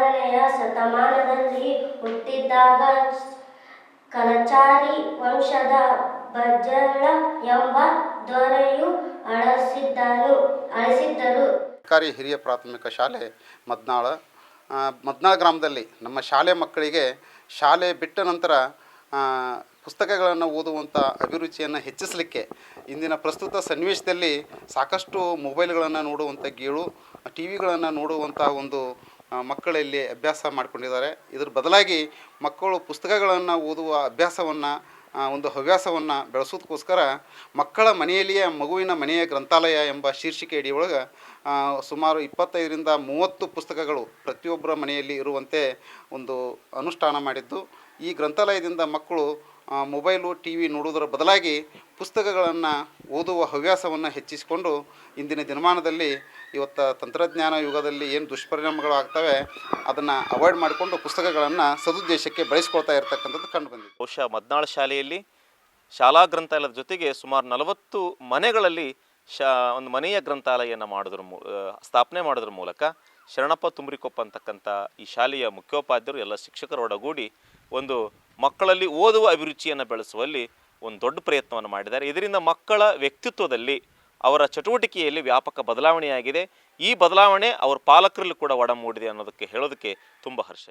14ನೆಯ ಶತಮಾನದಲ್ಲಿ ಹುಟ್ಟಿದಾಗ ಕಲಚಾರಿ ವಂಶದ ಬಜ್ಜಳ ಎಂಬ ದೊರೆಯು ಆಳಿಸಿದ್ದರು. ಸರ್ಕಾರಿ ಹಿರಿಯ ಪ್ರಾಥಮಿಕ ಶಾಲೆ ಮದ್ನಾಳ ಗ್ರಾಮದಲ್ಲಿ ನಮ್ಮ ಶಾಲೆ ಮಕ್ಕಳಿಗೆ ಶಾಲೆ ಬಿಟ್ಟ ನಂತರ ಪುಸ್ತಕಗಳನ್ನು ಓದುವಂಥ ಅಭಿರುಚಿಯನ್ನು ಹೆಚ್ಚಿಸಲಿಕ್ಕೆ ಇಂದಿನ ಪ್ರಸ್ತುತ ಸನ್ನಿವೇಶದಲ್ಲಿ ಸಾಕಷ್ಟು ಮೊಬೈಲ್ಗಳನ್ನು ನೋಡುವಂಥ ಗೀಳು, ಟಿ ವಿಗಳನ್ನು ನೋಡುವಂಥ ಒಂದು ಮಕ್ಕಳಲ್ಲಿ ಅಭ್ಯಾಸ ಮಾಡಿಕೊಂಡಿದ್ದಾರೆ. ಇದರ ಬದಲಾಗಿ ಮಕ್ಕಳು ಪುಸ್ತಕಗಳನ್ನು ಓದುವ ಅಭ್ಯಾಸವನ್ನು ಒಂದು ಹವ್ಯಾಸವನ್ನು ಬೆಳೆಸೋದಕ್ಕೋಸ್ಕರ ಮಕ್ಕಳ ಮನೆಯಲ್ಲಿಯೇ ಮಗುವಿನ ಮನೆಯ ಗ್ರಂಥಾಲಯ ಎಂಬ ಶೀರ್ಷಿಕೆ ಅಡಿಯೊಳಗೆ ಸುಮಾರು 25ರಿಂದ 30 ಪುಸ್ತಕಗಳು ಪ್ರತಿಯೊಬ್ಬರ ಮನೆಯಲ್ಲಿ ಇರುವಂತೆ ಒಂದು ಅನುಷ್ಠಾನ ಮಾಡಿದ್ದು. ಈ ಗ್ರಂಥಾಲಯದಿಂದ ಮಕ್ಕಳು ಮೊಬೈಲು ಟಿ ವಿ ನೋಡುವುದರ ಬದಲಾಗಿ ಪುಸ್ತಕಗಳನ್ನು ಓದುವ ಹವ್ಯಾಸವನ್ನು ಹೆಚ್ಚಿಸಿಕೊಂಡು ಇಂದಿನ ದಿನಮಾನದಲ್ಲಿ ಇವತ್ತು ತಂತ್ರಜ್ಞಾನ ಯುಗದಲ್ಲಿ ಏನು ದುಷ್ಪರಿಣಾಮಗಳು ಆಗ್ತವೆ ಅದನ್ನು ಅವಾಯ್ಡ್ ಮಾಡಿಕೊಂಡು ಪುಸ್ತಕಗಳನ್ನು ಸದುದ್ದೇಶಕ್ಕೆ ಬಳಸ್ಕೊಳ್ತಾ ಇರ್ತಕ್ಕಂಥದ್ದು ಕಂಡು ಬಂದಿದೆ. ಬಹುಶಃ ಮದ್ನಾಳ ಶಾಲೆಯಲ್ಲಿ ಶಾಲಾ ಗ್ರಂಥಾಲಯದ ಜೊತೆಗೆ ಸುಮಾರು 40 ಮನೆಗಳಲ್ಲಿ ಒಂದು ಮನೆಯ ಗ್ರಂಥಾಲಯವನ್ನು ಸ್ಥಾಪನೆ ಮಾಡೋದ್ರ ಮೂಲಕ ಶರಣಪ್ಪ ತುಮ್ರಿಕೊಪ್ಪ ಅಂತಕ್ಕಂಥ ಈ ಶಾಲೆಯ ಮುಖ್ಯೋಪಾಧ್ಯಾಯರು ಎಲ್ಲ ಶಿಕ್ಷಕರೊಡಗೂಡಿ ಒಂದು ಮಕ್ಕಳಲ್ಲಿ ಓದುವ ಅಭಿರುಚಿಯನ್ನು ಬೆಳೆಸುವಲ್ಲಿ ಒಂದು ದೊಡ್ಡ ಪ್ರಯತ್ನವನ್ನು ಮಾಡಿದ್ದಾರೆ. ಇದರಿಂದ ಮಕ್ಕಳ ವ್ಯಕ್ತಿತ್ವದಲ್ಲಿ ಅವರ ಚಟುವಟಿಕೆಯಲ್ಲಿ ವ್ಯಾಪಕ ಬದಲಾವಣೆಯಾಗಿದೆ. ಈ ಬದಲಾವಣೆ ಅವರ ಪಾಲಕರಲ್ಲೂ ಕೂಡ ಒಡಮೂಡಿದೆ ಅನ್ನೋದಕ್ಕೆ ಹೇಳೋದಕ್ಕೆ ತುಂಬ ಹರ್ಷ.